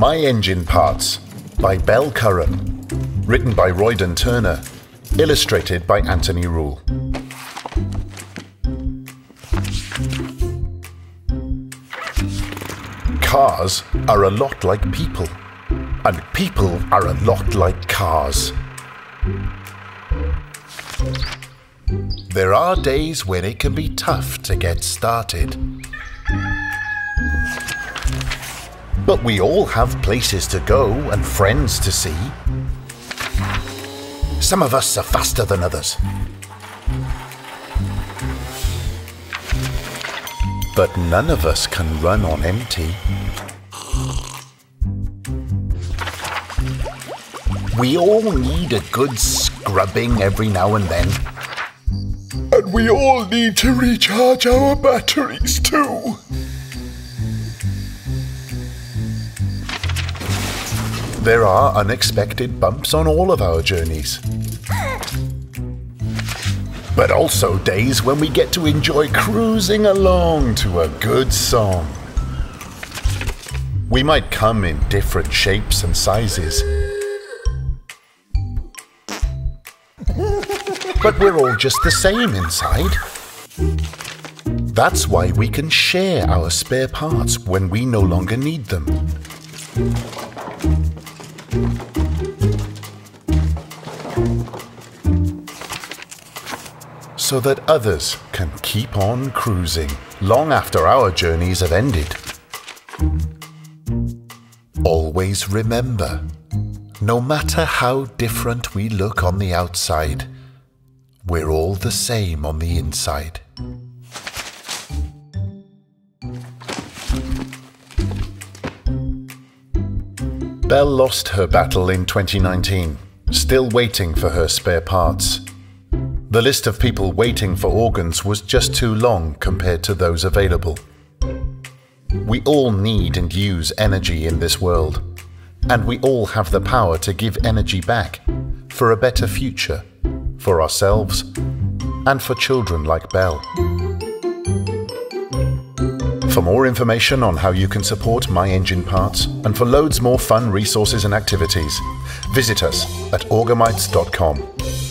My Engine Parts by Belle Curran. Written by Royden Turner. Illustrated by Anthony Rule. Cars are a lot like people, and people are a lot like cars. There are days when it can be tough to get started. But we all have places to go and friends to see. Some of us are faster than others. But none of us can run on empty. We all need a good scrubbing every now and then. And we all need to recharge our batteries too. There are unexpected bumps on all of our journeys. But also days when we get to enjoy cruising along to a good song. We might come in different shapes and sizes. But we're all just the same inside. That's why we can share our spare parts when we no longer need them. So that others can keep on cruising long after our journeys have ended. Always remember, no matter how different we look on the outside, we're all the same on the inside. Belle lost her battle in 2019, still waiting for her spare parts. The list of people waiting for organs was just too long compared to those available. We all need and use energy in this world, and we all have the power to give energy back for a better future, for ourselves, and for children like Belle. For more information on how you can support My Engine Parts, and for loads more fun resources and activities, visit us at orgamites.com.